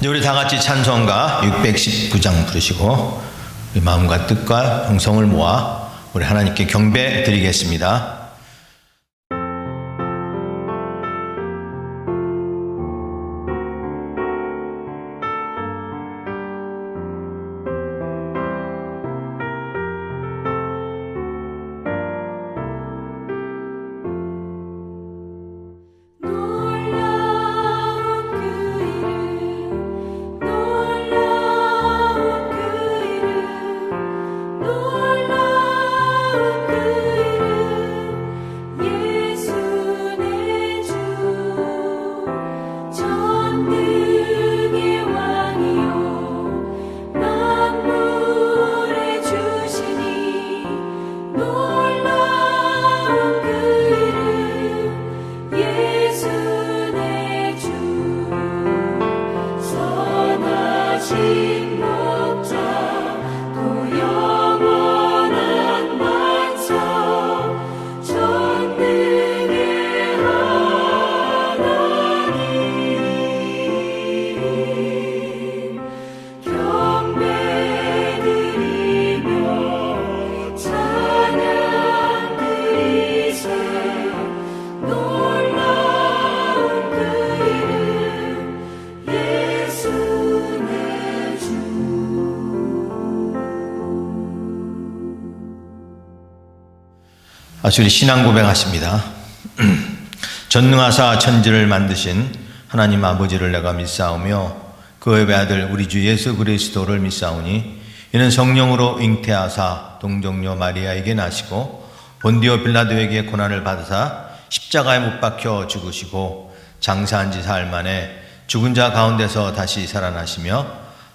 이제 우리 다 같이 찬송가 619장 부르시고 우리 마음과 뜻과 정성을 모아 우리 하나님께 경배 드리겠습니다. 우리 신앙 고백하십니다. 전능하사 천지를 만드신 하나님 아버지를 내가 믿사오며 그의 아들 우리 주 예수 그리스도를 믿사오니 이는 성령으로 잉태하사 동정녀 마리아에게 나시고 본디오 빌라도에게 고난을 받으사 십자가에 못 박혀 죽으시고 장사한 지 사흘 만에 죽은 자 가운데서 다시 살아나시며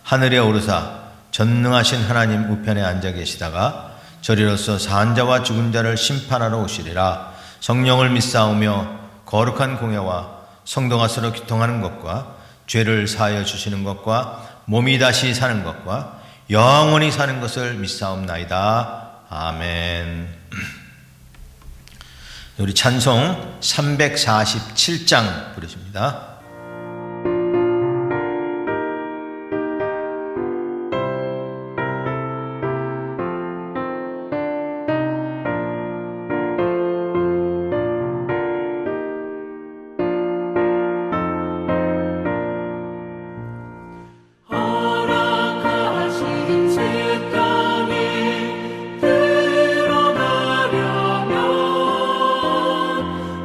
하늘에 오르사 전능하신 하나님 우편에 앉아 계시다가 저리로서 산 자와 죽은 자를 심판하러 오시리라. 성령을 믿사오며 거룩한 공예와 성도가 서로 교통하는 것과 죄를 사하여 주시는 것과 몸이 다시 사는 것과 영원히 사는 것을 믿사옵나이다. 아멘. 우리 찬송 347장 부르십니다.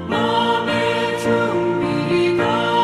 마음의 준비가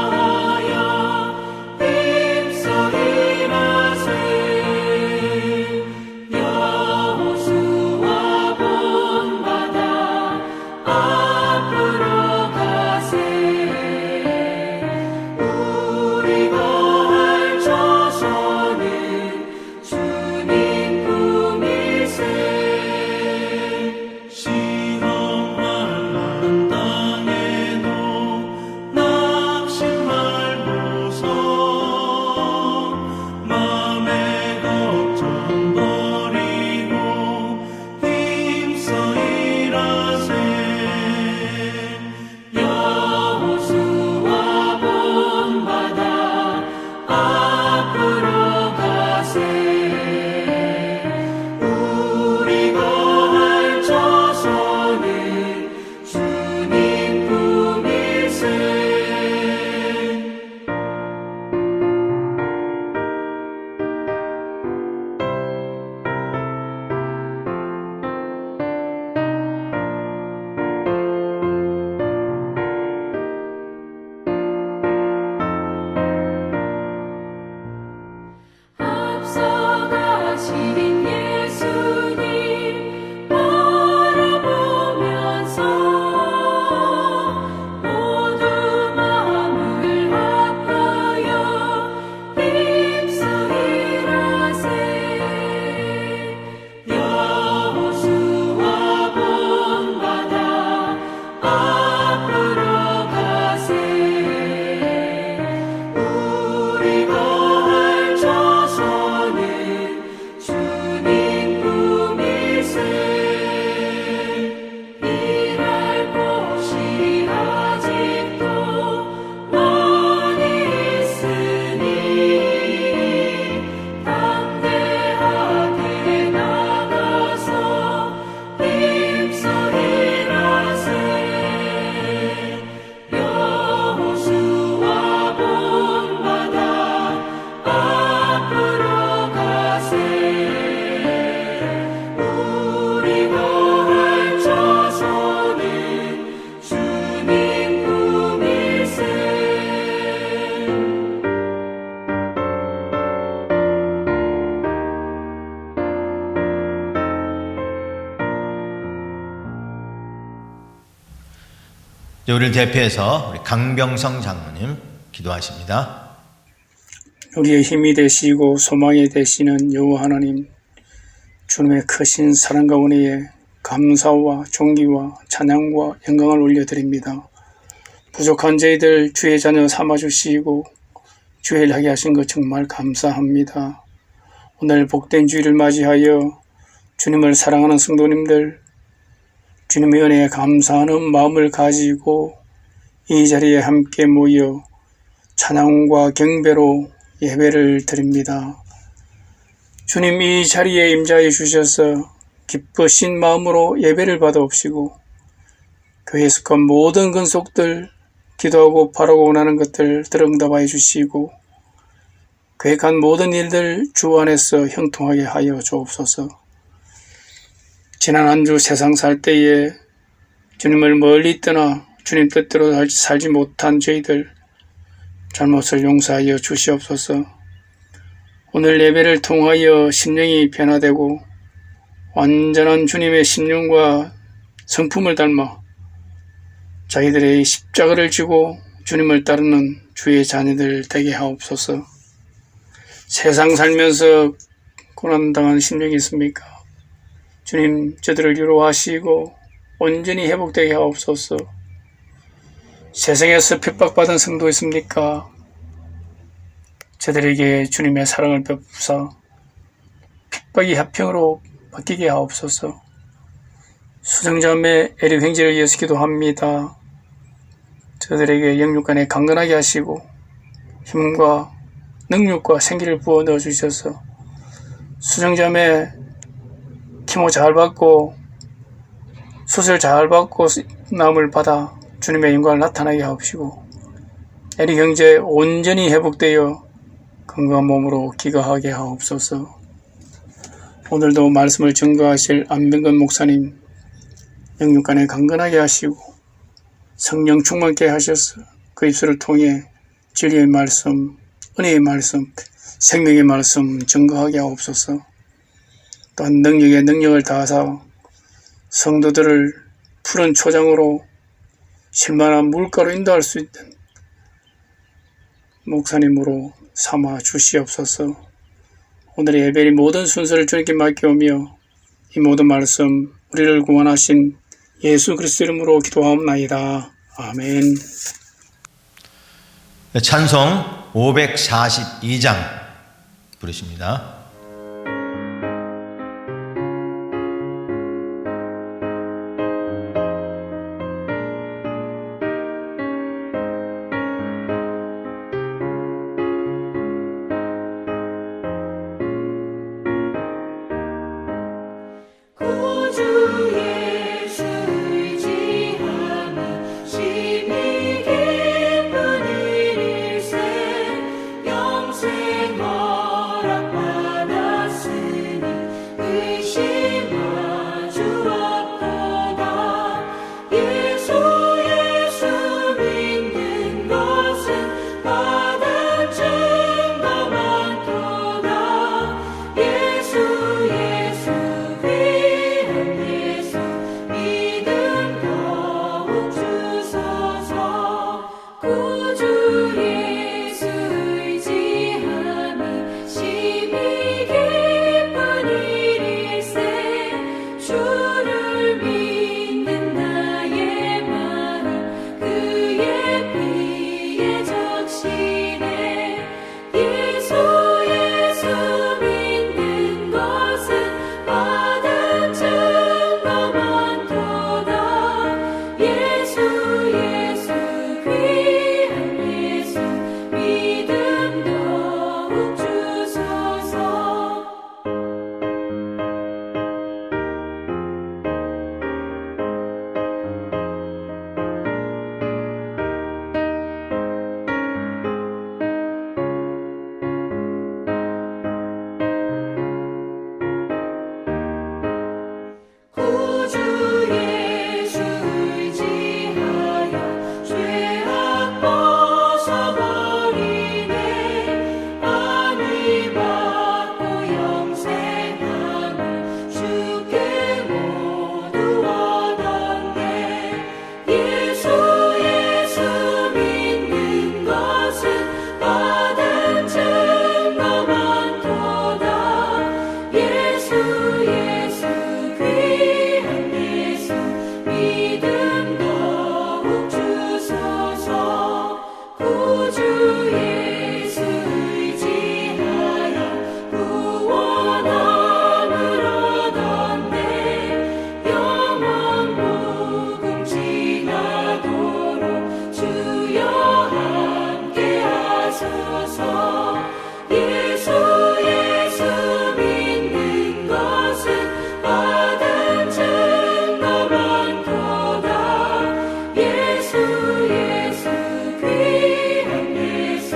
우리를 대표해서 우리 강병성 장로님 기도하십니다. 우리의 힘이 되시고 소망이 되시는 여호와 하나님, 주님의 크신 사랑과 은혜에 감사와 존귀와 찬양과 영광을 올려드립니다. 부족한 저희들 주의 자녀 삼아주시고 주의 일 하게 하신 것 정말 감사합니다. 오늘 복된 주일을 맞이하여 주님을 사랑하는 성도님들, 주님의 은혜에 감사하는 마음을 가지고 이 자리에 함께 모여 찬양과 경배로 예배를 드립니다. 주님, 이 자리에 임자해 주셔서 기쁘신 마음으로 예배를 받아옵시고 교회에 속한 모든 근속들, 기도하고 바라고 원하는 것들 응답하여 주시고 계획한 모든 일들 주 안에서 형통하게 하여 주옵소서. 지난 한 주 세상 살 때에 주님을 멀리 떠나 주님 뜻대로 살지 못한 저희들 잘못을 용서하여 주시옵소서. 오늘 예배를 통하여 심령이 변화되고 완전한 주님의 심령과 성품을 닮아 자기들의 십자가를 지고 주님을 따르는 주의 자녀들 되게 하옵소서. 세상 살면서 고난당한 심령이 있습니까? 주님, 저들을 위로하시고 온전히 회복되게 하옵소서. 세상에서 핍박받은 성도 있습니까? 저들에게 주님의 사랑을 베푸사 핍박이 화평으로 바뀌게 하옵소서. 수정자매 에릭 형제를 위해서 기도합니다. 저들에게 영육간에 강건하게 하시고 힘과 능력과 생기를 부어 넣어주셔서 수정자매 키모 잘 받고 수술 잘 받고 나음을 받아 주님의 영광을 나타나게 하옵시고 에릭 형제 온전히 회복되어 건강한 몸으로 귀가하게 하옵소서. 오늘도 말씀을 증거하실 안병건 목사님 영육간에 강건하게 하시고 성령 충만케 하셔서 그 입술을 통해 진리의 말씀, 은혜의 말씀, 생명의 말씀 증거하게 하옵소서. 또한 능력을 다하사 성도들을 푸른 초장으로 실만한 물가로 인도할 수 있는 목사님으로 삼아 주시옵소서. 오늘의 예배의 모든 순서를 주님께 맡겨오며 이 모든 말씀 우리를 구원하신 예수 그리스도 이름으로 기도하옵나이다. 아멘. 찬송 542장 부르십니다. 영생 허락받 예수 예수 믿는 것은 받은 증거 많도다. 예수 예수 귀한 예수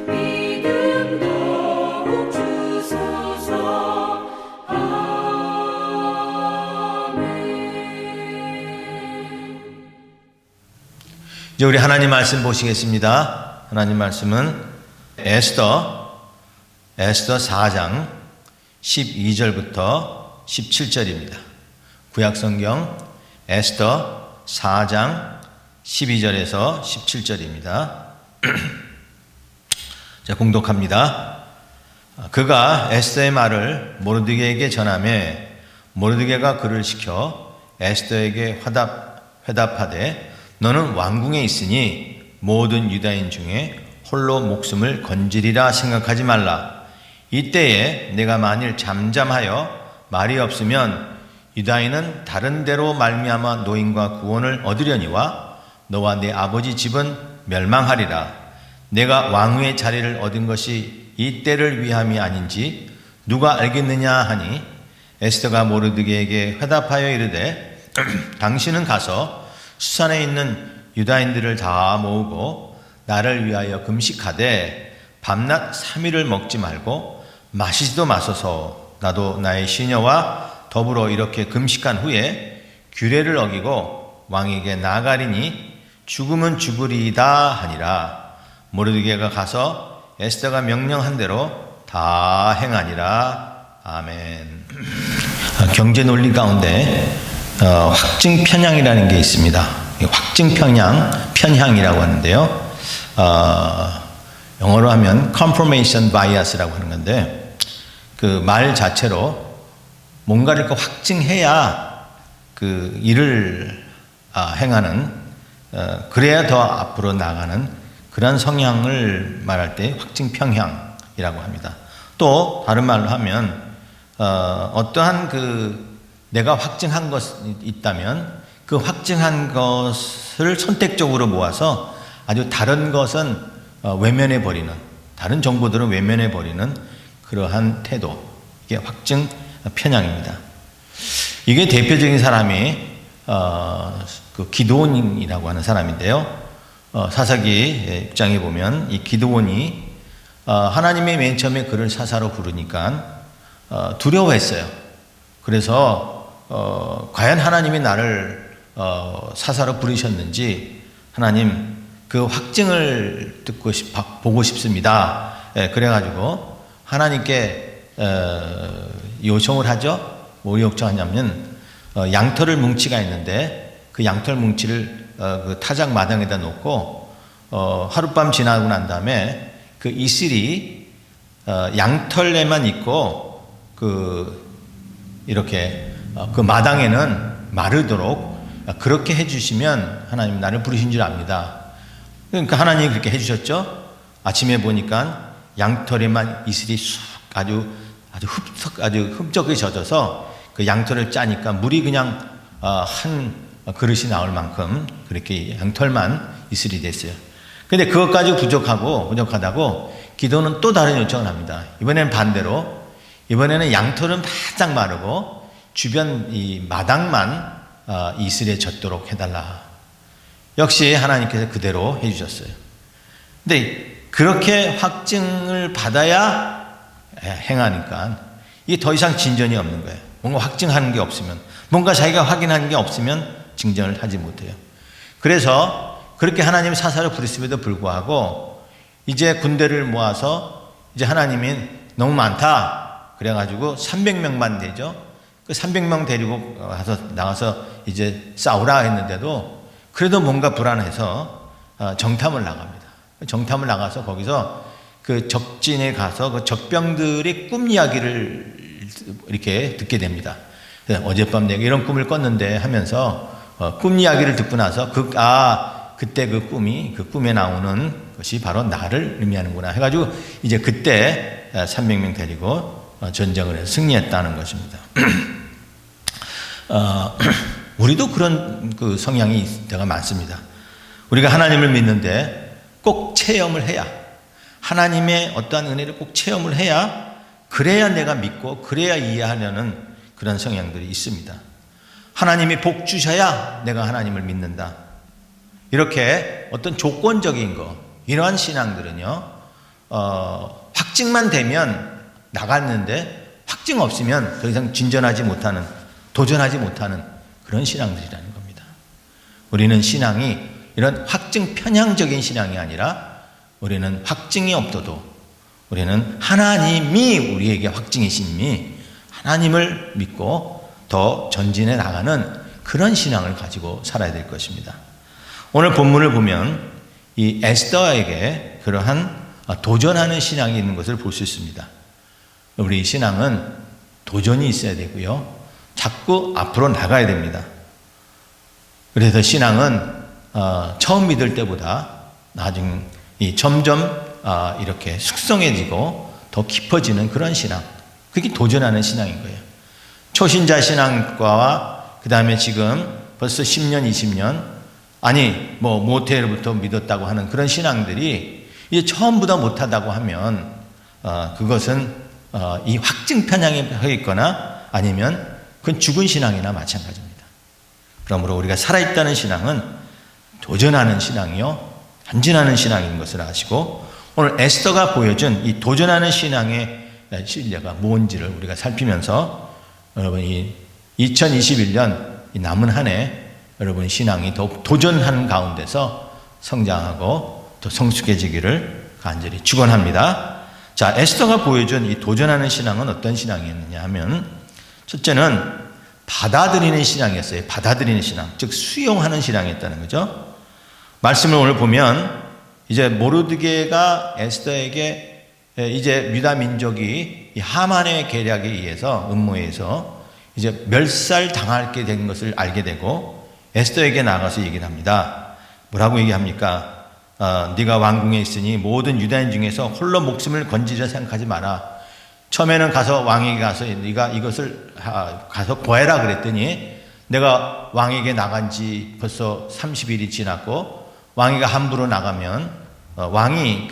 믿음 더욱 주소서. 아멘. 이제 우리 하나님 말씀 보시겠습니다. 하나님 말씀은 에스더 4장 12절부터 17절입니다. 구약성경 에스더 4장 12절에서 17절입니다. 자, 공독합니다. 그가 에스더의 말을 모르드게에게 전하매 모르드게가 그를 시켜 에스더에게 회답하되 너는 왕궁에 있으니 모든 유다인 중에 홀로 목숨을 건지리라 생각하지 말라. 이때에 내가 만일 잠잠하여 말이 없으면 유다인은 다른 데로 말미암아 노임과 구원을 얻으려니와 너와 네 아버지 집은 멸망하리라. 내가 왕후의 자리를 얻은 것이 이때를 위함이 아닌지 누가 알겠느냐 하니 에스더가 모르드게에게 회답하여 이르되 당신은 가서 수산에 있는 유다인들을 다 모으고 나를 위하여 금식하되 밤낮 3일을 먹지 말고 마시지도 마소서. 나도 나의 시녀와 더불어 이렇게 금식한 후에 규례를 어기고 왕에게 나아가리니 죽음은 죽으리이다 하니라. 모르드게가 가서 에스더가 명령한 대로 다 행하니라. 아멘. 경제 논리 가운데 확증 편향이라는 게 있습니다. 확증 편향이라고 하는데요. 영어로 하면 confirmation bias라고 하는 건데, 그 말 자체로 뭔가를 확증해야 그 일을 행하는, 그래야 더 앞으로 나가는 그런 성향을 말할 때 확증 편향이라고 합니다. 또 다른 말로 하면 어떠한 그 내가 확증한 것이 있다면 그 확증한 것을 선택적으로 모아서 아주 다른 것은 외면해 버리는, 다른 정보들은 외면해 버리는 그러한 태도, 이게 확증 편향입니다. 이게 대표적인 사람이 그 기드온이라고 하는 사람인데요. 사사기 6장에 보면 이 기드온이 하나님의 맨 처음에 그를 사사로 부르니까 두려워했어요. 그래서 과연 하나님이 나를 사사로 부르셨는지 하나님 그 확증을 보고 싶습니다. 그래가지고 하나님께 요청을 하죠. 뭐 요청하냐면 양털을 뭉치가 있는데 그 양털 뭉치를 그 타작 마당에다 놓고 하룻밤 지나고 난 다음에 그 이슬이 양털에만 있고 이렇게 그 마당에는 마르도록 그렇게 해주시면 하나님 나를 부르신 줄 압니다. 그러니까 하나님이 그렇게 해주셨죠. 아침에 보니까 양털에만 이슬이 아주 흡족하게 젖어서 그 양털을 짜니까 물이 그냥 한 그릇이 나올 만큼 그렇게 양털만 이슬이 됐어요. 근데 그것까지 부족하다고 기도는 또 다른 요청을 합니다. 이번에는 반대로, 이번에는 양털은 바짝 마르고 주변 이 마당만 이슬에 젖도록 해달라. 역시 하나님께서 그대로 해주셨어요. 근데 그렇게 확증을 받아야 행하니까 이게 더 이상 진전이 없는 거예요. 뭔가 확증하는 게 없으면, 뭔가 자기가 확인하는 게 없으면 진전을 하지 못해요. 그래서 그렇게 하나님 사사를 부르심에도 불구하고 이제 군대를 모아서 이제 하나님이 너무 많다 그래가지고 300명만 되죠. 그 300명 데리고 나가서 이제 싸우라 했는데도 그래도 뭔가 불안해서 정탐을 나갑니다. 정탐을 나가서 거기서 그 적진에 가서 그 적병들이 꿈 이야기를 이렇게 듣게 됩니다. 어젯밤 내가 이런 꿈을 꿨는데 하면서 꿈 이야기를 듣고 나서 그때 그 꿈에 나오는 것이 바로 나를 의미하는구나 해가지고 이제 그때 300명 데리고 전쟁을 해서 승리했다는 것입니다. 우리도 그런 그 성향이 때가 많습니다. 우리가 하나님을 믿는데 꼭 체험을 해야, 하나님의 어떠한 은혜를 꼭 체험을 해야, 그래야 내가 믿고 그래야 이해하려는 그런 성향들이 있습니다. 하나님이 복 주셔야 내가 하나님을 믿는다. 이렇게 어떤 조건적인 거, 이러한 신앙들은요, 확증만 되면 나갔는데 확증 없으면 더 이상 진전하지 못하는, 도전하지 못하는 그런 신앙들이라는 겁니다. 우리는 신앙이 이런 확증 편향적인 신앙이 아니라, 우리는 확증이 없어도 우리는 하나님이 우리에게 확증이시니 하나님을 믿고 더 전진해 나가는 그런 신앙을 가지고 살아야 될 것입니다. 오늘 본문을 보면 이 에스더에게 그러한 도전하는 신앙이 있는 것을 볼 수 있습니다. 우리 신앙은 도전이 있어야 되고요, 자꾸 앞으로 나가야 됩니다. 그래서 신앙은 처음 믿을 때보다 나중에 점점 이렇게 숙성해지고 더 깊어지는 그런 신앙, 그게 도전하는 신앙인 거예요. 초신자 신앙과와 그 다음에 지금 벌써 10년, 20년, 아니 모태로부터 믿었다고 하는 그런 신앙들이 이제 처음보다 못하다고 하면 그것은 이 확증 편향에 있거나 아니면 그건 죽은 신앙이나 마찬가지입니다. 그러므로 우리가 살아있다는 신앙은 도전하는 신앙이요, 전진하는 신앙인 것을 아시고, 오늘 에스더가 보여준 이 도전하는 신앙의 신뢰가 뭔지를 우리가 살피면서, 여러분 이 2021년 이 남은 한 해 여러분 신앙이 더욱 도전하는 가운데서 성장하고 더 성숙해지기를 간절히 축원합니다. 자, 에스더가 보여준 이 도전하는 신앙은 어떤 신앙이었느냐 하면, 첫째는 받아들이는 신앙이었어요. 받아들이는 신앙, 즉 수용하는 신앙이었다는 거죠. 말씀을 오늘 보면 이제 모르드게가 에스더에게 이제 유다 민족이 하만의 계략에 의해서, 음모에 의해서 이제 멸살 당하게 된 것을 알게 되고 에스더에게 나가서 얘기를 합니다. 뭐라고 얘기합니까? 네가 왕궁에 있으니 모든 유다인 중에서 홀로 목숨을 건지려 생각하지 마라. 처음에는 가서 왕에게 가서 네가 이것을 가서 보아라 그랬더니, 내가 왕에게 나간 지 벌써 30일이 지났고 왕이가 함부로 나가면 왕이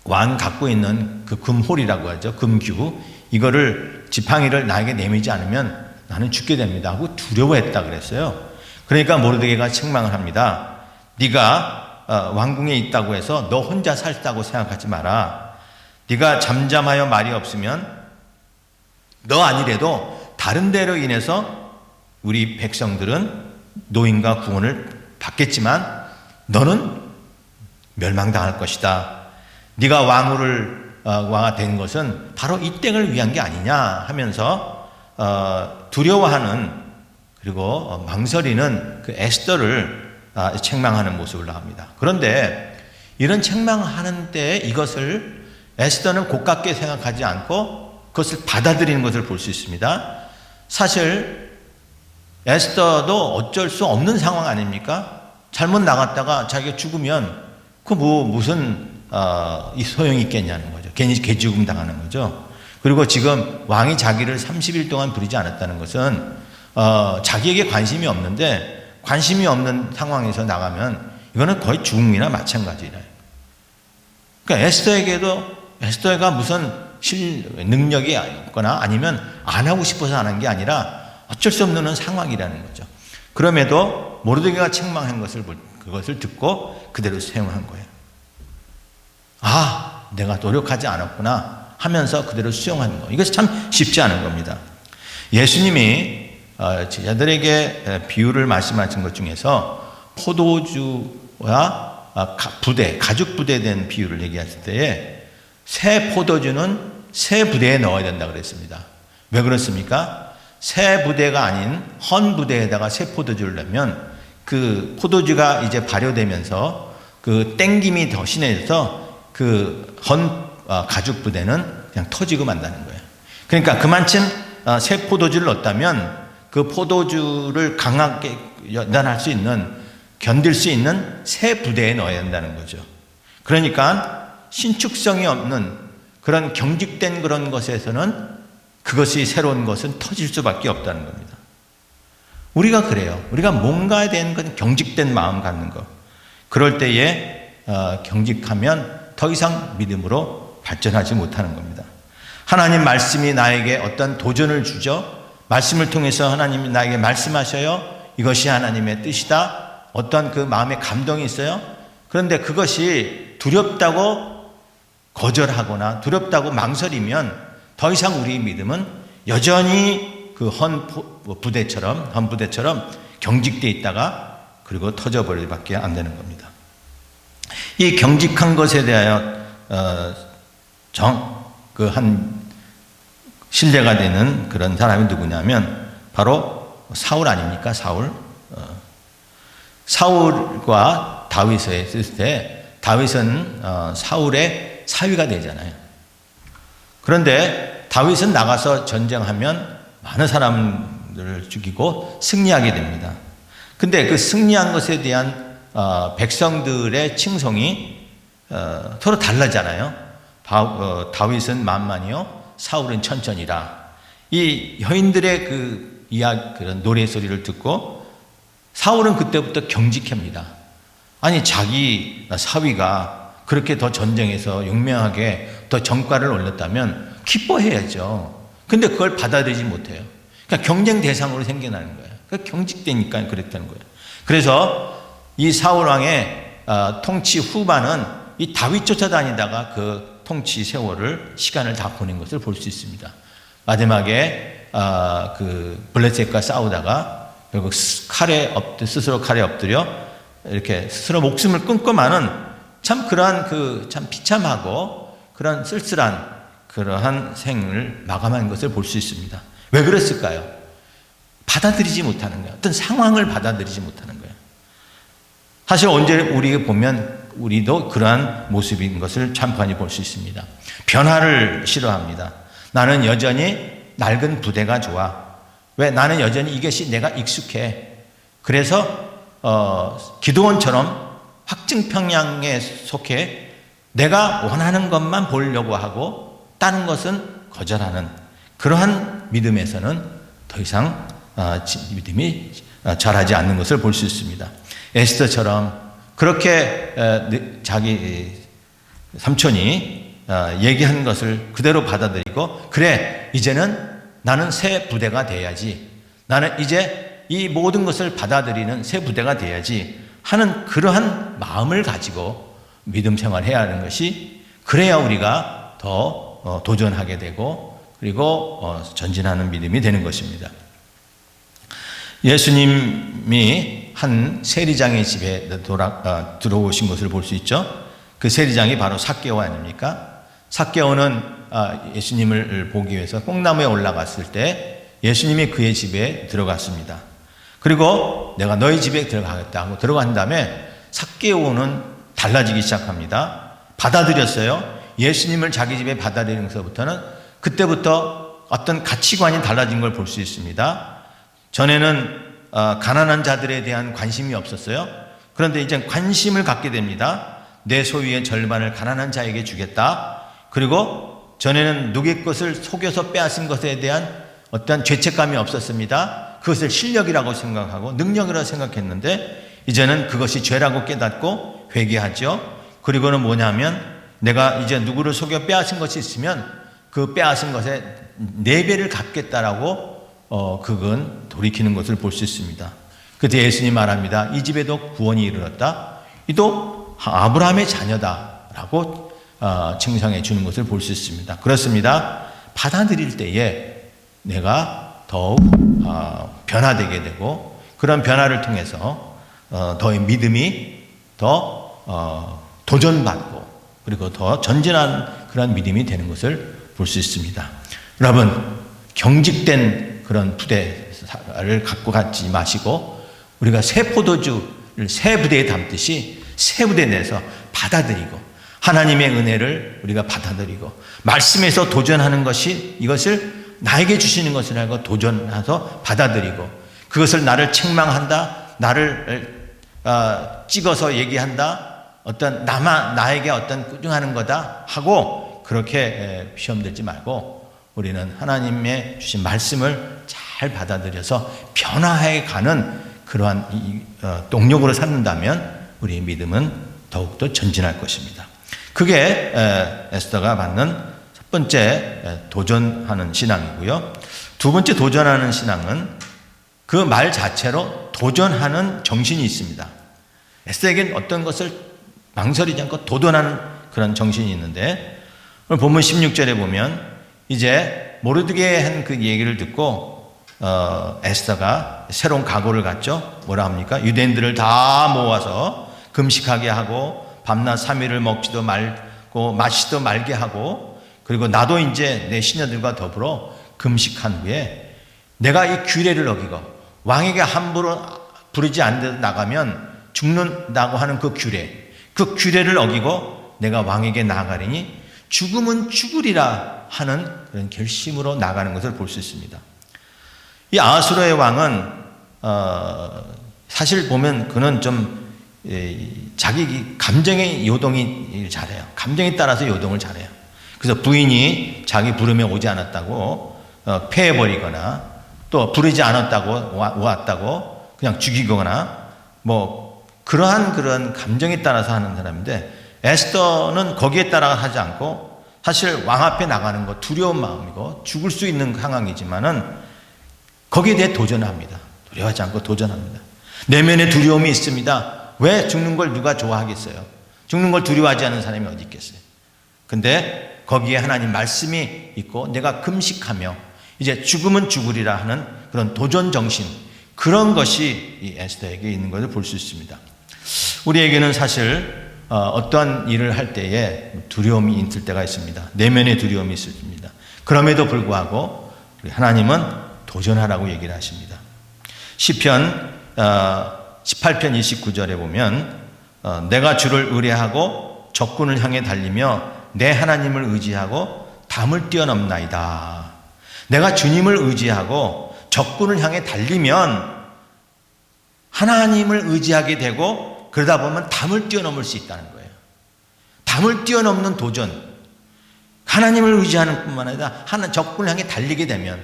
왕 갖고 있는 그 금홀이라고 하죠, 금규, 이거를 지팡이를 나에게 내밀지 않으면 나는 죽게 됩니다 하고 두려워했다 그랬어요. 그러니까 모르드게가 책망을 합니다. 네가 왕궁에 있다고 해서 너 혼자 살다고 생각하지 마라. 네가 잠잠하여 말이 없으면 너 아니래도 다른 데로 인해서 우리 백성들은 노임과 구원을 받겠지만 너는 멸망당할 것이다. 네가 왕이 된 것은 바로 이 땡을 위한 게 아니냐 하면서 두려워하는, 그리고 망설이는 그 에스더를 책망하는 모습을 나옵니다. 그런데 이런 책망하는 때 이것을 에스더는 고깝게 생각하지 않고 그것을 받아들이는 것을 볼 수 있습니다. 사실 에스더도 어쩔 수 없는 상황 아닙니까? 잘못 나갔다가 자기가 죽으면 그 무슨 소용이 있겠냐는 거죠. 괜히 개죽음 당하는 거죠. 그리고 지금 왕이 자기를 30일 동안 부리지 않았다는 것은 자기에게 관심이 없는데, 관심이 없는 상황에서 나가면 이거는 거의 죽음이나 마찬가지라. 그러니까 에스더가 무슨 능력이 없거나 아니면 안 하고 싶어서 안 한 게 아니라 어쩔 수 없는 상황이라는 거죠. 그럼에도 모르드게가 책망한 그것을 듣고 그대로 수용한 거예요. 내가 노력하지 않았구나 하면서 그대로 수용하는 거. 이것이 참 쉽지 않은 겁니다. 예수님이 제자들에게 비유를 말씀하신 것 중에서 포도주와 가죽 부대에 대한 비유를 얘기했을 때에 새 포도주는 새 부대에 넣어야 된다 그랬습니다. 왜 그렇습니까? 새 부대가 아닌 헌 부대에다가 새 포도주를 넣으면 그 포도주가 이제 발효되면서 그 땡김이 더 심해져서 그 가죽 부대는 그냥 터지고 만다는 거예요. 그러니까 그만큼 새 포도주를 넣었다면 그 포도주를 강하게 연단할 수 있는, 견딜 수 있는 새 부대에 넣어야 한다는 거죠. 그러니까 신축성이 없는 그런 경직된 그런 것에서는 그것이 새로운 것은 터질 수밖에 없다는 겁니다. 우리가 그래요. 우리가 뭔가에 대한 건 경직된 마음 갖는 거. 그럴 때에 경직하면 더 이상 믿음으로 발전하지 못하는 겁니다. 하나님 말씀이 나에게 어떤 도전을 주죠. 말씀을 통해서 하나님이 나에게 말씀하셔요. 이것이 하나님의 뜻이다. 어떤 그 마음의 감동이 있어요. 그런데 그것이 두렵다고 거절하거나 두렵다고 망설이면 더 이상 우리의 믿음은 여전히 그 헌 부대처럼 경직되어 있다가 그리고 터져버릴 밖에 안 되는 겁니다. 이 경직한 것에 대하여 신뢰가 되는 그런 사람이 누구냐면 바로 사울 아닙니까? 사울과 다윗에 있을 때 다윗은 사울의 사위가 되잖아요. 그런데 다윗은 나가서 전쟁하면 많은 사람들을 죽이고 승리하게 됩니다. 근데 그 승리한 것에 대한 백성들의 칭송이 서로 다르잖아요. 다윗은 만만이요, 사울은 천천히라. 이 여인들의 그런 노래 소리를 듣고 사울은 그때부터 경직합니다. 아니, 자기 사위가 그렇게 더 전쟁에서 용맹하게 더 전과를 올렸다면 기뻐해야죠. 근데 그걸 받아들이지 못해요. 그러니까 경쟁 대상으로 생겨나는 거예요. 그러니까 경직되니까 그랬다는 거예요. 그래서 이 사울 왕의 통치 후반은 이 다윗 쫓아다니다가 그 통치 세월을 시간을 다 보낸 것을 볼 수 있습니다. 마지막에 그 블레셋과 싸우다가 결국 스스로 칼에 엎드려 이렇게 스스로 목숨을 끊고 마는 참 그러한 참 비참하고 그런 쓸쓸한 그러한 생을 마감한 것을 볼 수 있습니다. 왜 그랬을까요? 받아들이지 못하는 거예요. 어떤 상황을 받아들이지 못하는 거예요. 사실 언제 우리가 보면 우리도 그러한 모습인 것을 참관히 볼 수 있습니다. 변화를 싫어합니다. 나는 여전히 낡은 부대가 좋아. 왜? 나는 여전히 이것이 내가 익숙해. 그래서 기드온처럼 확증평양에 속해 내가 원하는 것만 보려고 하고 다른 것은 거절하는 그러한 믿음에서는 더 이상 믿음이 자라지 않는 것을 볼 수 있습니다. 에스더처럼 그렇게 자기 삼촌이 얘기한 것을 그대로 받아들이고, 그래, 이제는 나는 새 부대가 돼야지, 나는 이제 이 모든 것을 받아들이는 새 부대가 돼야지 하는 그러한 마음을 가지고 믿음 생활해야 하는 것이, 그래야 우리가 더 도전하게 되고 그리고 전진하는 믿음이 되는 것입니다. 예수님이 한 세리장의 집에 들어오신 것을 볼 수 있죠. 그 세리장이 바로 삭개오 아닙니까? 삭개오는 예수님을 보기 위해서 뽕나무에 올라갔을 때 예수님이 그의 집에 들어갔습니다. 그리고 내가 너희 집에 들어가겠다 하고 들어간 다음에 삭개오는 달라지기 시작합니다. 받아들였어요. 예수님을 자기 집에 받아들이는 것부터는 그때부터 어떤 가치관이 달라진 걸 볼 수 있습니다. 전에는 가난한 자들에 대한 관심이 없었어요. 그런데 이제 관심을 갖게 됩니다. 내 소유의 절반을 가난한 자에게 주겠다. 그리고 전에는 누구의 것을 속여서 빼앗은 것에 대한 어떤 죄책감이 없었습니다. 그것을 실력이라고 생각하고 능력이라고 생각했는데 이제는 그것이 죄라고 깨닫고 회개하죠. 그리고는 뭐냐면 내가 이제 누구를 속여 빼앗은 것이 있으면 그 빼앗은 것에 4배를 갚겠다라고 그건 돌이키는 것을 볼 수 있습니다. 그때 예수님 말합니다. 이 집에도 구원이 이르렀다. 이도 아브라함의 자녀다라고 칭송해 주는 것을 볼 수 있습니다. 그렇습니다. 받아들일 때에 내가 더욱 변화되게 되고 그런 변화를 통해서 더 믿음이 더 도전받고 그리고 더 전진한 그런 믿음이 되는 것을 볼 수 있습니다. 여러분, 경직된 그런 부대를 갖고 가지 마시고 우리가 새 포도주를 새 부대에 담듯이 새 부대 내서 받아들이고 하나님의 은혜를 우리가 받아들이고 말씀에서 도전하는 것이 이것을 나에게 주시는 것을 알고 도전해서 받아들이고 그것을 나를 책망한다, 나를 찍어서 얘기한다, 어떤 나에게 어떤 꾸중하는 거다 하고 그렇게 시험 들지 말고 우리는 하나님의 주신 말씀을 잘 받아들여서 변화해 가는 그러한 동력으로 삼는다면 우리의 믿음은 더욱더 전진할 것입니다. 그게 에스더가 받는 첫 번째 도전하는 신앙이고요. 두 번째 도전하는 신앙은 그 말 자체로 도전하는 정신이 있습니다. 에스더에겐 어떤 것을 망설이지 않고 도전하는 그런 정신이 있는데, 오늘 본문 16절에 보면 이제 모르드게의 한 그 얘기를 듣고 에스더가 새로운 각오를 갖죠. 뭐라 합니까? 유대인들을 다 모아서 금식하게 하고 밤낮 3일을 먹지도 말고 마시도 말게 하고, 그리고 나도 이제 내 시녀들과 더불어 금식한 후에 내가 이 규례를 어기고 왕에게 함부로 부르지 않는 나가면 죽는다고 하는 그 규례를 어기고 내가 왕에게 나아가리니 죽음은 죽으리라 하는 그런 결심으로 나가는 것을 볼 수 있습니다. 이 아하수르의 왕은 사실 보면 그는 좀 자기 감정의 요동이 잘해요. 감정에 따라서 요동을 잘해요. 그래서 부인이 자기 부름에 오지 않았다고 패해버리거나, 또 부르지 않았다고 왔다고 그냥 죽이거나, 뭐 그러한 그런 감정에 따라서 하는 사람인데, 에스더는 거기에 따라 하지 않고 사실 왕 앞에 나가는 거 두려운 마음이고 죽을 수 있는 상황이지만은 거기에 대해 도전합니다. 두려워하지 않고 도전합니다. 내면에 두려움이 있습니다. 왜 죽는 걸 누가 좋아하겠어요? 죽는 걸 두려워하지 않는 사람이 어디 있겠어요? 근데 거기에 하나님 말씀이 있고 내가 금식하며 이제 죽으면 죽으리라 하는 그런 도전 정신, 그런 것이 이 에스더에게 있는 것을 볼 수 있습니다. 우리에게는 사실 어떠한 일을 할 때에 두려움이 있을 때가 있습니다. 내면의 두려움이 있습니다. 그럼에도 불구하고 우리 하나님은 도전하라고 얘기를 하십니다. 시편 18편 29절에 보면 내가 주를 의뢰하고 적군을 향해 달리며 내 하나님을 의지하고 담을 뛰어넘나이다. 내가 주님을 의지하고 적군을 향해 달리면 하나님을 의지하게 되고 그러다 보면 담을 뛰어넘을 수 있다는 거예요. 담을 뛰어넘는 도전. 하나님을 의지하는 뿐만 아니라 적군을 향해 달리게 되면,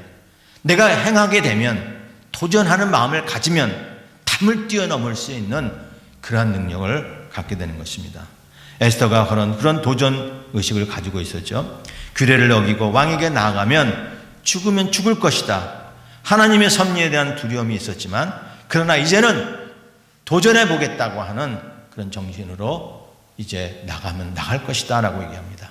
내가 행하게 되면, 도전하는 마음을 가지면 담을 뛰어넘을 수 있는 그러한 능력을 갖게 되는 것입니다. 에스더가 그런 도전 의식을 가지고 있었죠. 규례를 어기고 왕에게 나아가면 죽으면 죽을 것이다. 하나님의 섭리에 대한 두려움이 있었지만, 그러나 이제는 도전해 보겠다고 하는 그런 정신으로 이제 나가면 나갈 것이다 라고 얘기합니다.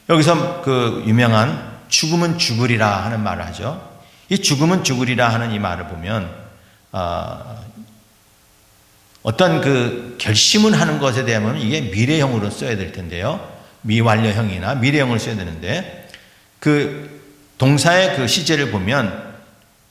여기서 그 유명한 죽으면 죽으리라 하는 말을 하죠. 이 죽으면 죽으리라 하는 이 말을 보면 어떤 그 결심을 하는 것에 대하면 이게 미래형으로 써야 될 텐데요. 미완료형이나 미래형을 써야 되는데, 그 동사의 그 시제를 보면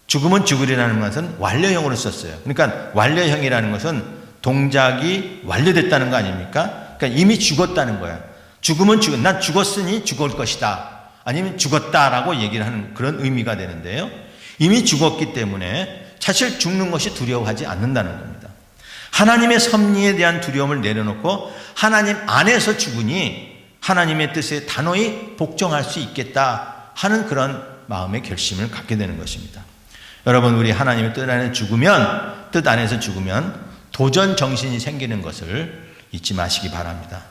죽으면 죽으리라는 것은 완료형으로 썼어요. 그러니까 완료형이라는 것은 동작이 완료됐다는 거 아닙니까? 그러니까 이미 죽었다는 거야. 죽으면 난 죽었으니 죽을 것이다. 아니면 죽었다라고 얘기를 하는 그런 의미가 되는데요. 이미 죽었기 때문에 사실 죽는 것이 두려워하지 않는다는 겁니다. 하나님의 섭리에 대한 두려움을 내려놓고 하나님 안에서 죽으니 하나님의 뜻에 단호히 복종할 수 있겠다 하는 그런 마음의 결심을 갖게 되는 것입니다. 여러분, 우리 하나님의 뜻 안에서 죽으면 도전 정신이 생기는 것을 잊지 마시기 바랍니다.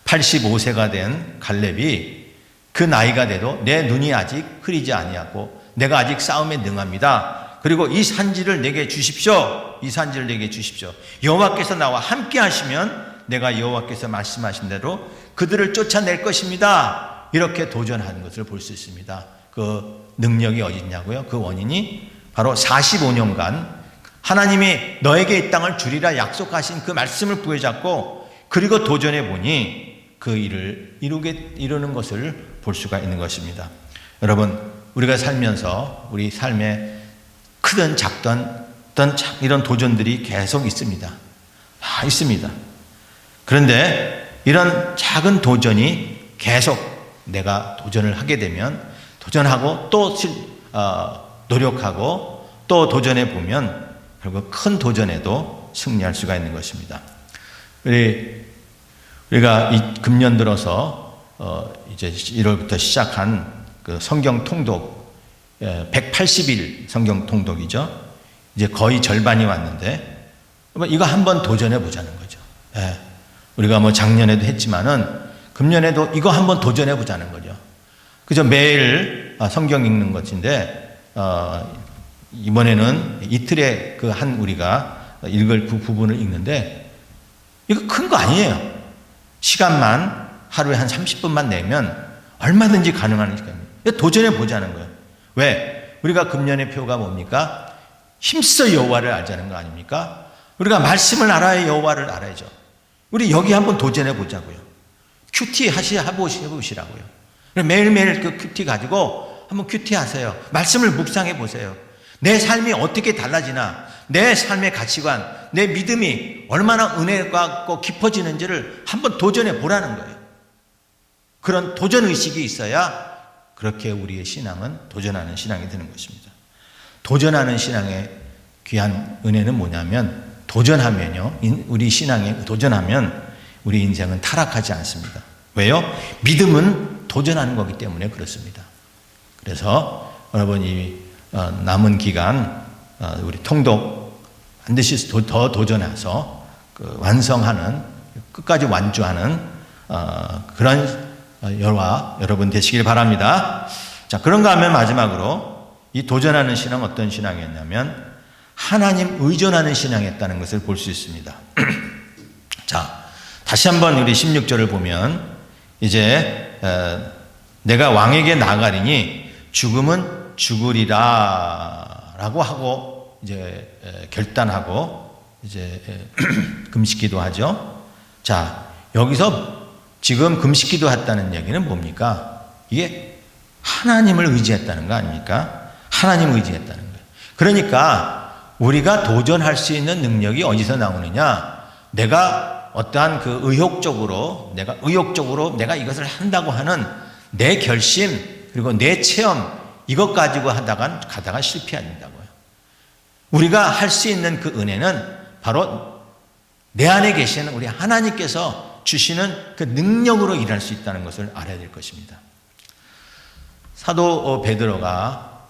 85세가 된 갈렙이 그 나이가 돼도 내 눈이 아직 흐리지 아니하고 내가 아직 싸움에 능합니다. 그리고 이 산지를 내게 주십시오. 이 산지를 내게 주십시오. 여호와께서 나와 함께 하시면 내가 여호와께서 말씀하신 대로 그들을 쫓아낼 것입니다. 이렇게 도전하는 것을 볼 수 있습니다. 그 능력이 어디 있냐고요? 그 원인이 바로 45년간 하나님이 너에게 이 땅을 주리라 약속하신 그 말씀을 부여잡고 그리고 도전해 보니 그 일을 이루는 것을 볼 수가 있는 것입니다. 여러분, 우리가 살면서 우리 삶에 크든 작든 이런 도전들이 계속 있습니다. 있습니다. 그런데 이런 작은 도전이 계속 내가 도전을 하게 되면, 도전하고 또 노력하고 또 도전해 보면 결국 큰 도전에도 승리할 수가 있는 것입니다. 우리가 이 금년 들어서 이제 1월부터 시작한 그 성경 통독 180일 성경 통독이죠. 이제 거의 절반이 왔는데 이거 한번 도전해 보자는 거죠. 우리가 뭐 작년에도 했지만은 금년에도 이거 한번 도전해 보자는 거죠. 그저 매일 성경 읽는 것인데 이번에는 이틀에 그 한 우리가 읽을 그 부분을 읽는데 이거 큰 거 아니에요. 시간만 하루에 한 30분만 내면 얼마든지 가능한 시간입니다. 도전해 보자는 거예요. 왜? 우리가 금년의 표가 뭡니까? 힘써 여호와를 알자는 거 아닙니까? 우리가 말씀을 알아야 여호와를 알아야죠. 우리 여기 한번 도전해 보자고요. 큐티 해보시라고요. 매일매일 그 큐티 가지고 한번 큐티 하세요. 말씀을 묵상해 보세요. 내 삶이 어떻게 달라지나, 내 삶의 가치관, 내 믿음이 얼마나 은혜가 깊어지는지를 한번 도전해 보라는 거예요. 그런 도전 의식이 있어야 그렇게 우리의 신앙은 도전하는 신앙이 되는 것입니다. 도전하는 신앙의 귀한 은혜는 뭐냐면, 도전하면요, 우리 신앙에 도전하면 우리 인생은 타락하지 않습니다. 왜요? 믿음은 도전하는 거기 때문에 그렇습니다. 그래서 여러분 이 남은 기간 우리 통독 반드시 더 도전해서 그 완성하는, 끝까지 완주하는 그런 여러분 되시길 바랍니다. 자, 그런가 하면 마지막으로 이 도전하는 신앙은 어떤 신앙이었냐면 하나님 의존하는 신앙이었다는 것을 볼 수 있습니다. 자, 다시 한번 우리 16절을 보면 이제 내가 왕에게 나가리니 죽음은 죽으리라 라고 하고 이제 결단하고 이제 금식기도 하죠. 자, 여기서 지금 금식기도 했다는 얘기는 뭡니까? 이게 하나님을 의지했다는 거 아닙니까? 하나님을 의지했다는 거예요. 그러니까 우리가 도전할 수 있는 능력이 어디서 나오느냐? 내가 어떠한 그 의욕적으로 내가 이것을 한다고 하는 내 결심 그리고 내 체험 이것 가지고 가다가 실패한다고요. 우리가 할 수 있는 그 은혜는 바로 내 안에 계시는 우리 하나님께서 주시는 그 능력으로 일할 수 있다는 것을 알아야 될 것입니다. 사도 베드로가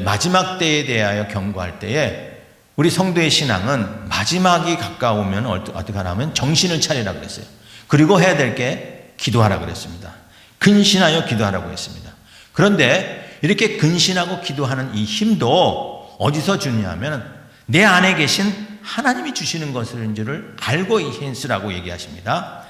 마지막 때에 대하여 경고할 때에 우리 성도의 신앙은 마지막이 가까우면 어떻게 하냐면 정신을 차리라 그랬어요. 그리고 해야 될 게 기도하라 그랬습니다. 근신하여 기도하라고 했습니다. 그런데 이렇게 근신하고 기도하는 이 힘도 어디서 주느냐면 내 안에 계신 하나님이 주시는 것인 줄을 알고 있으라고 얘기하십니다.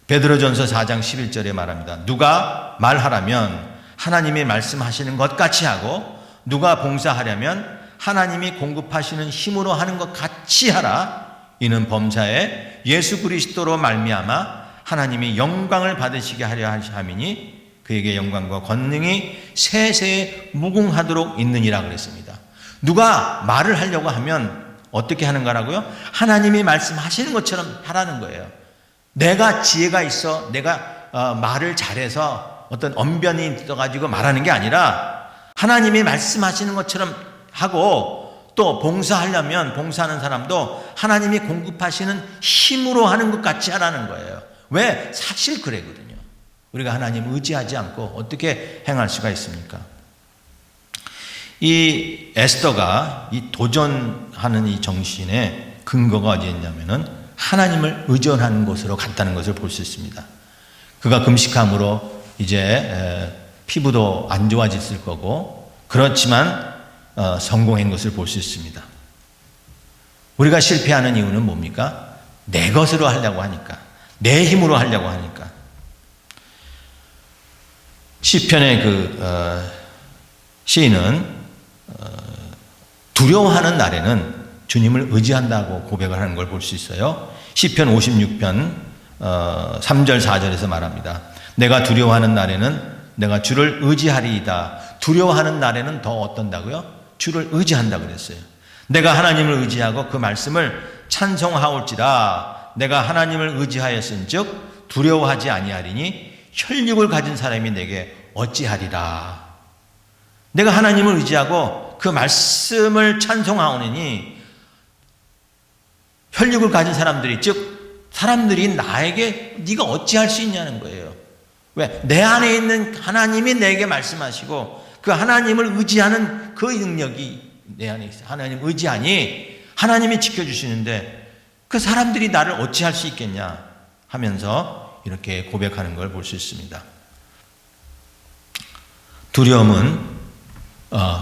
베드로전서 4장 11절에 말합니다. 누가 말하라면 하나님이 말씀하시는 것 같이 하고 누가 봉사하려면 하나님이 공급하시는 힘으로 하는 것 같이 하라. 이는 범사에 예수 그리스도로 말미암아 하나님이 영광을 받으시게 하려 함이니 그에게 영광과 권능이 세세에 무궁하도록 있느니라 그랬습니다. 누가 말을 하려고 하면 어떻게 하는 거라고요? 하나님이 말씀하시는 것처럼 하라는 거예요. 내가 지혜가 있어 내가 말을 잘해서 어떤 언변이 있어가지고 말하는 게 아니라 하나님이 말씀하시는 것처럼 하고 또 봉사하려면 봉사하는 사람도 하나님이 공급하시는 힘으로 하는 것 같이 하라는 거예요. 왜? 사실 그래거든요. 우리가 하나님 의지하지 않고 어떻게 행할 수가 있습니까? 이 에스더가 이 도전하는 이 정신의 근거가 어디에 있냐면은 하나님을 의존하는 곳으로 갔다는 것을 볼 수 있습니다. 그가 금식함으로 이제 피부도 안 좋아졌을 거고 그렇지만 성공한 것을 볼 수 있습니다. 우리가 실패하는 이유는 뭡니까? 내 것으로 하려고 하니까, 내 힘으로 하려고 하니까. 시편의 그 시인은 두려워하는 날에는 주님을 의지한다고 고백을 하는 걸 볼 수 있어요. 시편 56편 3절 4절에서 말합니다. 내가 두려워하는 날에는 내가 주를 의지하리이다. 두려워하는 날에는 더 어떤다고요? 주를 의지한다 그랬어요. 내가 하나님을 의지하고 그 말씀을 찬송하올지라. 내가 하나님을 의지하였은즉 두려워하지 아니하리니 혈육을 가진 사람이 내게 어찌하리라. 내가 하나님을 의지하고 그 말씀을 찬송하오니 혈육을 가진 사람들이 즉 사람들이 나에게 네가 어찌할 수 있냐는 거예요. 왜? 내 안에 있는 하나님이 내게 말씀하시고 그 하나님을 의지하는 그 능력이 내 안에 있어요. 하나님 의지하니 하나님이 지켜주시는데 그 사람들이 나를 어찌할 수 있겠냐 하면서 이렇게 고백하는 걸 볼 수 있습니다. 두려움은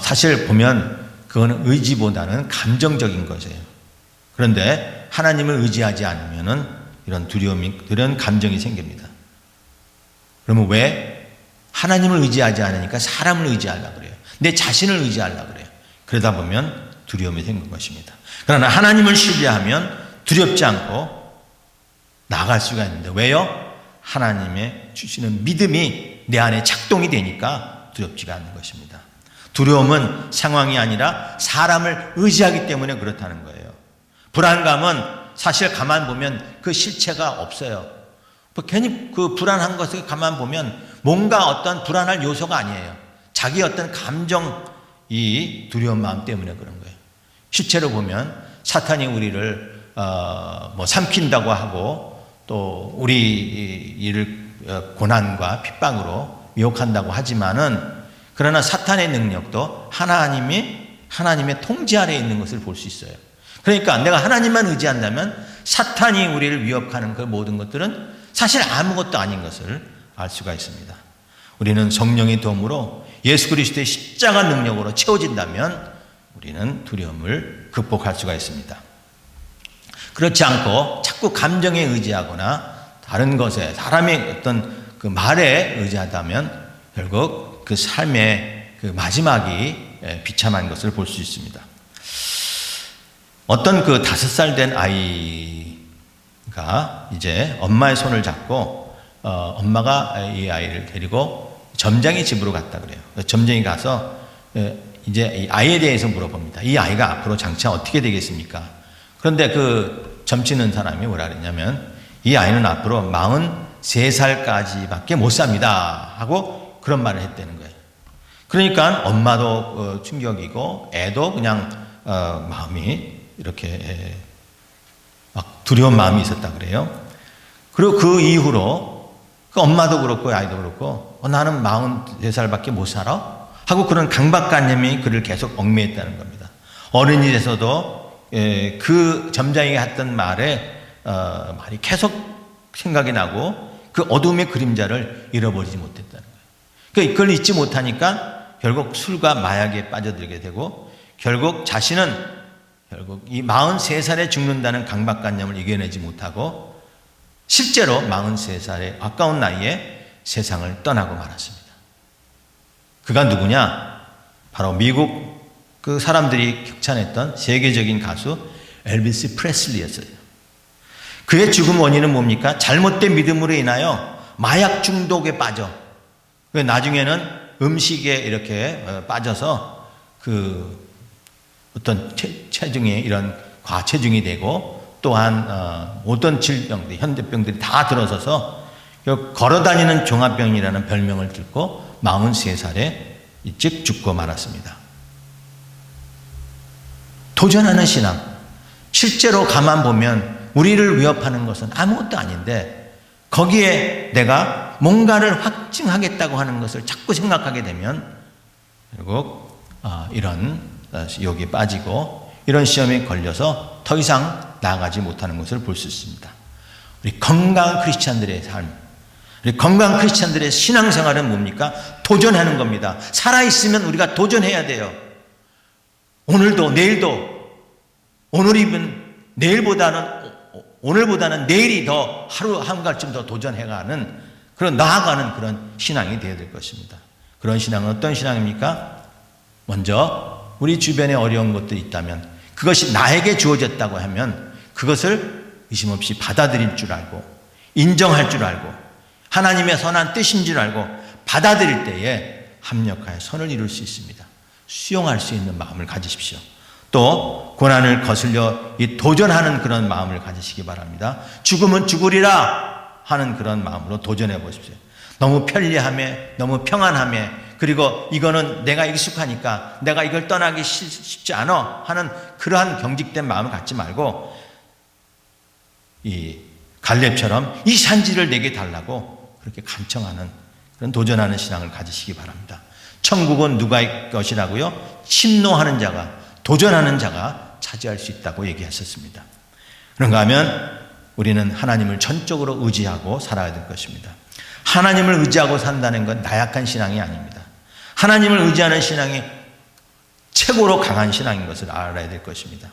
사실 보면 그거는 의지보다는 감정적인 것이에요. 그런데 하나님을 의지하지 않으면은 이런 두려움이, 이런 감정이 생깁니다. 그러면 왜? 하나님을 의지하지 않으니까 사람을 의지하려고 그래요. 내 자신을 의지하려고 그래요. 그러다 보면 두려움이 생긴 것입니다. 그러나 하나님을 신뢰하면 두렵지 않고 나아갈 수가 있는데, 왜요? 하나님의 주시는 믿음이 내 안에 작동이 되니까 두렵지가 않는 것입니다. 두려움은 상황이 아니라 사람을 의지하기 때문에 그렇다는 거예요. 불안감은 사실 가만 보면 그 실체가 없어요. 괜히 그 불안한 것을 가만 보면 뭔가 어떤 불안할 요소가 아니에요. 자기 어떤 감정, 이 두려운 마음 때문에 그런 거예요. 실제로 보면 사탄이 우리를 삼킨다고 하고 또 우리를 고난과 핍박으로 미혹한다고 하지만은, 그러나 사탄의 능력도 하나님의 통제 아래에 있는 것을 볼 수 있어요. 그러니까 내가 하나님만 의지한다면 사탄이 우리를 위협하는 그 모든 것들은 사실 아무것도 아닌 것을 알 수가 있습니다. 우리는 성령의 도움으로 예수 그리스도의 십자가 능력으로 채워진다면 우리는 두려움을 극복할 수가 있습니다. 그렇지 않고 자꾸 감정에 의지하거나 다른 것에, 사람의 어떤 그 말에 의지하다면 결국 그 삶의 그 마지막이 비참한 것을 볼 수 있습니다. 어떤 그 5살 된 아이가 이제 엄마의 손을 잡고 엄마가 이 아이를 데리고 점쟁이 집으로 갔다 그래요. 점쟁이 가서 이제 이 아이에 대해서 물어봅니다. 이 아이가 앞으로 장차 어떻게 되겠습니까? 그런데 그 점치는 사람이 뭐라 그랬냐면, 이 아이는 앞으로 43살까지밖에 못 삽니다 하고 그런 말을 했다는 거예요. 그러니까 엄마도 충격이고 애도 그냥 마음이 이렇게 막 두려운 마음이 있었다 그래요. 그리고 그 이후로 그 엄마도 그렇고 아이도 그렇고 나는 43살밖에 못 살아? 하고 그런 강박관념이 그를 계속 얽매였다는 겁니다. 어른이 돼서도 그 점장이가 했던 말이 계속 생각이 나고 그 어둠의 그림자를 잃어버리지 못했다는 거예요. 그러니까 그걸 잊지 못하니까 결국 술과 마약에 빠져들게 되고, 결국 자신은 결국 이 43살에 죽는다는 강박관념을 이겨내지 못하고 실제로 43살의 아까운 나이에 세상을 떠나고 말았습니다. 그가 누구냐? 바로 미국 그 사람들이 격찬했던 세계적인 가수 엘비스 프레슬리였어요. 그의 죽음 원인은 뭡니까? 잘못된 믿음으로 인하여 마약 중독에 빠져, 나중에는 음식에 이렇게 빠져서 그 어떤 체중에 이런 과체중이 되고, 또한 모든 질병들, 현대병들이 다 들어서서 걸어다니는 종합병이라는 별명을 듣고 43살에 일찍 죽고 말았습니다. 도전하는 신앙, 실제로 가만 보면 우리를 위협하는 것은 아무것도 아닌데 거기에 내가 뭔가를 확증하겠다고 하는 것을 자꾸 생각하게 되면 결국 이런 욕에 빠지고 이런 시험에 걸려서 더 이상 나아가지 못하는 것을 볼 수 있습니다. 우리 건강한 크리스찬들의 삶, 우리 건강한 크리스찬들의 신앙생활은 뭡니까? 도전하는 겁니다. 살아있으면 우리가 도전해야 돼요. 오늘도 내일도, 오늘보다는 내일이 더 하루 한 걸쯤 더 도전해가는 그런 나아가는 그런 신앙이 되어야 될 것입니다. 그런 신앙은 어떤 신앙입니까? 먼저 우리 주변에 어려운 것들이 있다면 그것이 나에게 주어졌다고 하면 그것을 의심 없이 받아들일 줄 알고 인정할 줄 알고 하나님의 선한 뜻인 줄 알고 받아들일 때에 합력하여 선을 이룰 수 있습니다. 수용할 수 있는 마음을 가지십시오. 또 고난을 거슬려 도전하는 그런 마음을 가지시기 바랍니다. 죽으면 죽으리라 하는 그런 마음으로 도전해 보십시오. 너무 편리함에, 너무 평안함에, 그리고 이거는 내가 익숙하니까 내가 이걸 떠나기 쉽지 않아 하는 그러한 경직된 마음을 갖지 말고 이 갈렙처럼 이 산지를 내게 달라고 그렇게 간청하는 그런 도전하는 신앙을 가지시기 바랍니다. 천국은 누가의 것이라고요? 침노하는 자가, 도전하는 자가 차지할 수 있다고 얘기했었습니다. 그런가 하면 우리는 하나님을 전적으로 의지하고 살아야 될 것입니다. 하나님을 의지하고 산다는 건 나약한 신앙이 아닙니다. 하나님을 의지하는 신앙이 최고로 강한 신앙인 것을 알아야 될 것입니다.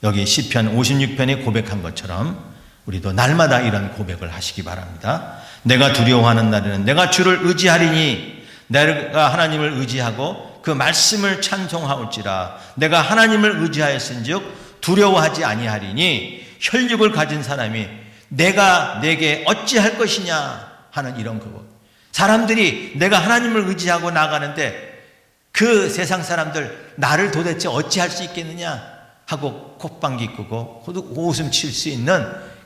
여기 시편 56편이 고백한 것처럼 우리도 날마다 이런 고백을 하시기 바랍니다. 내가 두려워하는 날에는 내가 주를 의지하리니, 내가 하나님을 의지하고 그 말씀을 찬송하올지라. 내가 하나님을 의지하였은즉 두려워하지 아니하리니, 혈육을 가진 사람이 내가 내게 어찌할 것이냐 하는 이런 그것. 사람들이 내가 하나님을 의지하고 나가는데 그 세상 사람들 나를 도대체 어찌할 수 있겠느냐 하고 콧방귀 끄고 웃음 칠 수 있는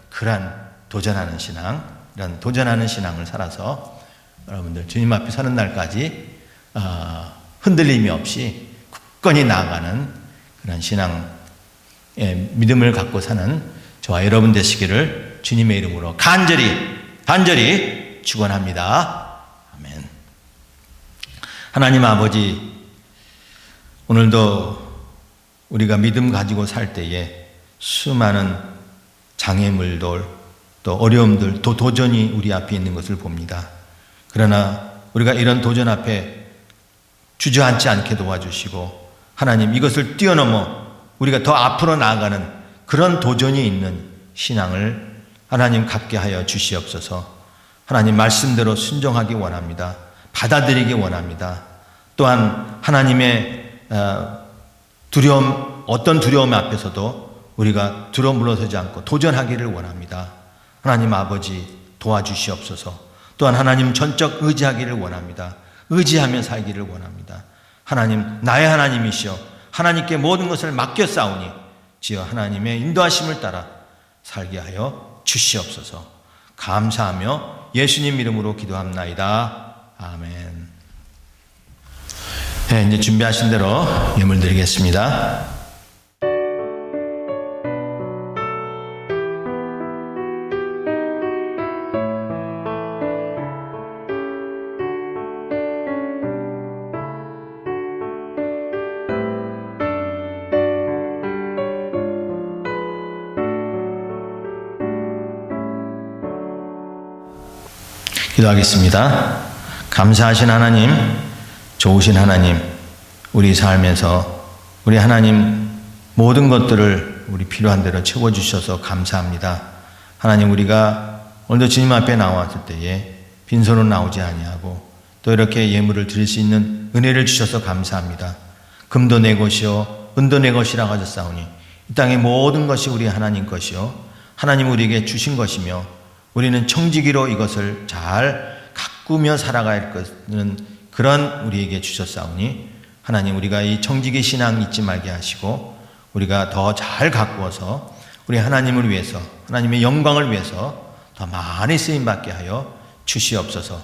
그런 도전하는 신앙, 이런 도전하는 신앙을 살아서 여러분들 주님 앞에 서는 날까지 흔들림이 없이 굳건히 나아가는 그런 신앙의 믿음을 갖고 사는 저와 여러분 되시기를 주님의 이름으로 간절히 축원합니다. 아멘. 하나님 아버지, 오늘도 우리가 믿음 가지고 살 때에 수많은 장애물들, 또 어려움들, 또 도전이 우리 앞에 있는 것을 봅니다. 그러나 우리가 이런 도전 앞에 주저앉지 않게 도와주시고, 하나님 이것을 뛰어넘어 우리가 더 앞으로 나아가는 그런 도전이 있는 신앙을 하나님 갖게 하여 주시옵소서. 하나님 말씀대로 순종하기 원합니다. 받아들이기 원합니다. 또한 하나님의 두려움, 어떤 두려움 앞에서도 우리가 들어 물러서지 않고 도전하기를 원합니다. 하나님 아버지 도와주시옵소서. 또한 하나님 전적 의지하기를 원합니다. 의지하며 살기를 원합니다. 하나님, 나의 하나님이시여 하나님께 모든 것을 맡겼사오니 지어 하나님의 인도하심을 따라 살게 하여 주시옵소서. 감사하며 예수님 이름으로 기도합나이다. 아멘. 네, 이제 준비하신 대로 예물 드리겠습니다. 기도하겠습니다. 감사하신 하나님, 좋으신 하나님, 우리 삶에서 우리 하나님 모든 것들을 우리 필요한 대로 채워주셔서 감사합니다. 하나님, 우리가 오늘도 주님 앞에 나왔을 때에 빈손으로 나오지 아니하고 또 이렇게 예물을 드릴 수 있는 은혜를 주셔서 감사합니다. 금도 내 것이요 은도 내 것이라고 하셨사오니 이 땅의 모든 것이 우리 하나님 것이요 하나님 우리에게 주신 것이며 우리는 청지기로 이것을 잘 가꾸며 살아갈 것은 그런 우리에게 주셨사오니 하나님, 우리가 이 청지기 신앙 잊지 말게 하시고 우리가 더 잘 가꾸어서 우리 하나님을 위해서, 하나님의 영광을 위해서 더 많이 쓰임받게 하여 주시옵소서.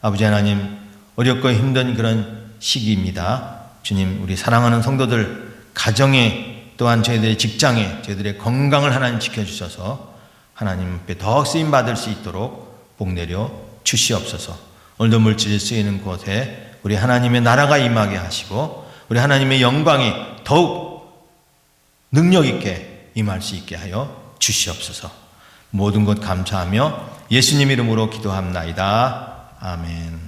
아버지 하나님, 어렵고 힘든 그런 시기입니다. 주님, 우리 사랑하는 성도들 가정에, 또한 저희들의 직장에 저희들의 건강을 하나님 지켜주셔서 하나님 앞에 더 쓰임받을 수 있도록 복 내려 주시옵소서. 오늘도 물질이 쓰이는 곳에 우리 하나님의 나라가 임하게 하시고 우리 하나님의 영광이 더욱 능력 있게 임할 수 있게 하여 주시옵소서. 모든 것 감사하며 예수님 이름으로 기도합나이다. 아멘.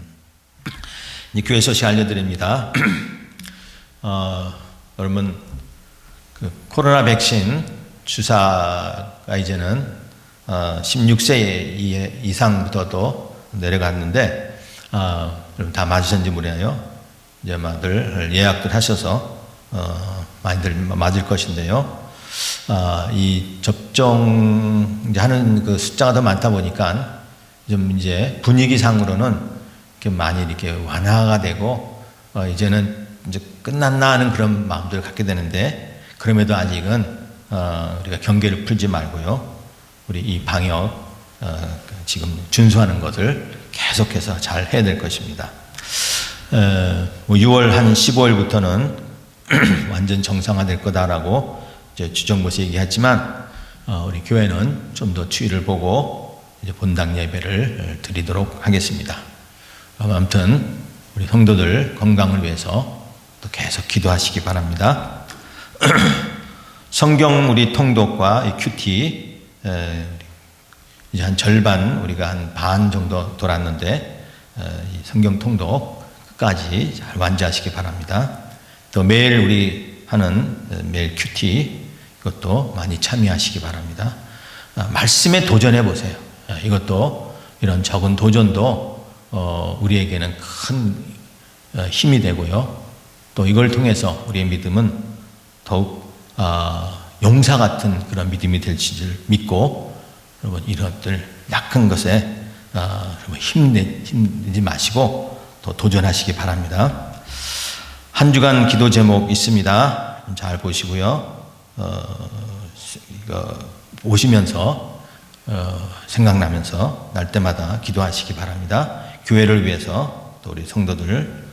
이제 교회 소식 알려드립니다. 여러분, 그 코로나 백신 주사가 이제는 16세 이상부터도 내려갔는데, 여러분 다 맞으셨는지 모르겠네요. 이제 다들 예약들 하셔서 많이들 맞을 것인데요. 이 접종 이제 하는 그 숫자가 더 많다 보니까 좀 이제 분위기상으로는 이렇게 많이 이렇게 완화가 되고 이제는 이제 끝났나 하는 그런 마음들을 갖게 되는데, 그럼에도 아직은 우리가 경계를 풀지 말고요. 우리 이 방역 지금 준수하는 것을 계속해서 잘 해야 될 것입니다. 6월 한 15일부터는 완전 정상화될 거다라고 이제 주정부에서 얘기했지만 우리 교회는 좀 더 추이를 보고 이제 본당 예배를 드리도록 하겠습니다. 아무튼 우리 성도들 건강을 위해서 또 계속 기도하시기 바랍니다. 성경 우리 통독과 이 큐티 이제 한 절반, 우리가 한 반 정도 돌았는데, 이 성경 통독 끝까지 잘 완주하시기 바랍니다. 또 매일 우리 하는 매일 큐티, 이것도 많이 참여하시기 바랍니다. 말씀에 도전해 보세요. 이것도, 이런 적은 도전도 우리에게는 큰 힘이 되고요. 또 이걸 통해서 우리의 믿음은 더욱 용사 같은 그런 믿음이 될 줄 믿고, 여러분 이런 것들 약한 것에 힘내지 마시고 더 도전하시기 바랍니다. 한 주간 기도 제목 있습니다. 잘 보시고요. 이거 보시면서 생각나면서 날 때마다 기도하시기 바랍니다. 교회를 위해서, 또 우리 성도들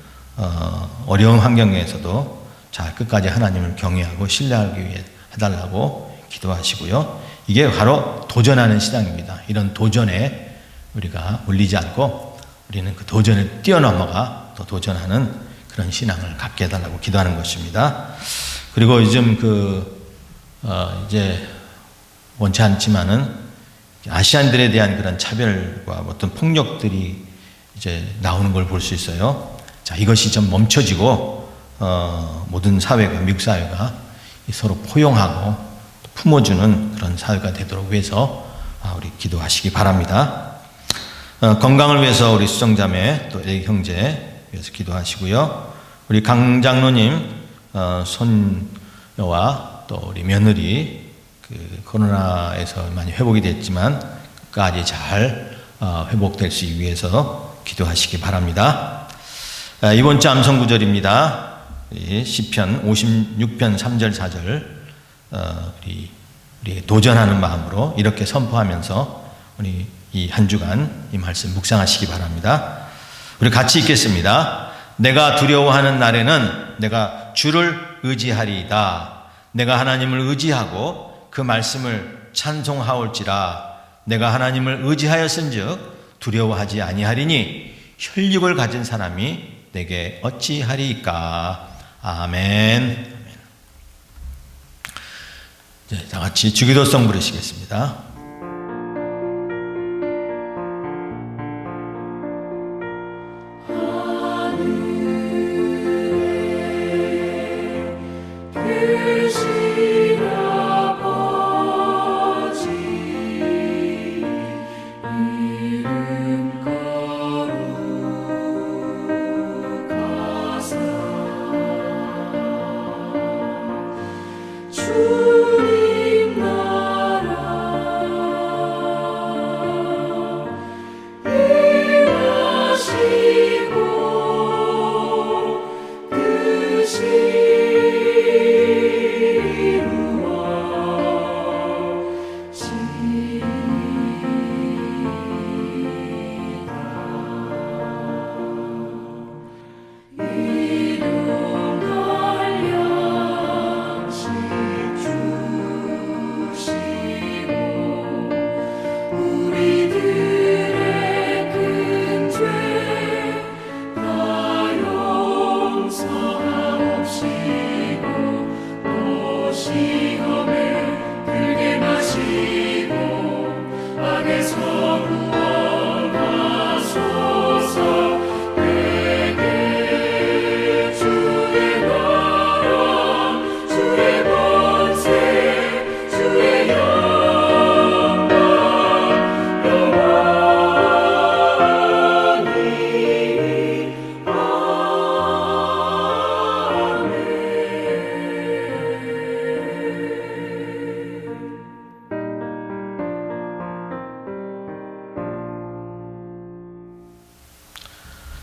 어려운 환경에서도 잘 끝까지 하나님을 경외하고 신뢰하기 위해 해달라고 기도하시고요. 이게 바로 도전하는 신앙입니다. 이런 도전에 우리가 물리지 않고 우리는 그 도전을 뛰어넘어가 또 도전하는 그런 신앙을 갖게 해달라고 기도하는 것입니다. 그리고 요즘 이제 원치 않지만은 아시안들에 대한 그런 차별과 어떤 폭력들이 이제 나오는 걸 볼 수 있어요. 자, 이것이 좀 멈춰지고 모든 사회가, 미국 사회가 서로 포용하고 품어주는 그런 사회가 되도록 위해서 우리 기도하시기 바랍니다. 건강을 위해서 우리 수정자매 또 애기 형제 위해서 기도하시고요. 우리 강 장로님 손녀와 또 우리 며느리 코로나에서 많이 회복이 됐지만 끝까지 잘 회복될 수 위해서 기도하시기 바랍니다. 이번 주 암송 구절입니다. 시편 56편 3절 4절 우리 도전하는 마음으로 이렇게 선포하면서 우리 이 한 주간 이 말씀 묵상하시기 바랍니다. 우리 같이 읽겠습니다. 내가 두려워하는 날에는 내가 주를 의지하리이다. 내가 하나님을 의지하고 그 말씀을 찬송하올지라. 내가 하나님을 의지하였은즉 두려워하지 아니하리니 혈육을 가진 사람이 내게 어찌하리이까. 아멘. 이제 다 같이 주기도성 부르시겠습니다. 주님 나라 일하시고 뜻이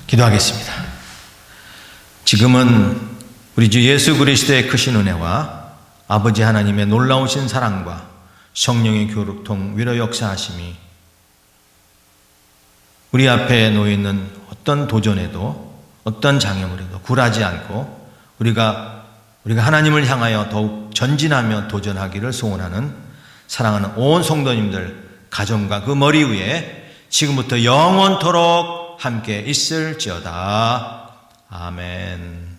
기도하겠습니다. 지금은 우리 주 예수 그리스도의 크신 은혜와 아버지 하나님의 놀라우신 사랑과 성령의 교통 위로 역사하심이 우리 앞에 놓여있는 어떤 도전에도 어떤 장애물에도 굴하지 않고 우리가 하나님을 향하여 더욱 전진하며 도전하기를 소원하는 사랑하는 온 성도님들 가정과 그 머리 위에 지금부터 영원토록 함께 있을지어다. 아멘.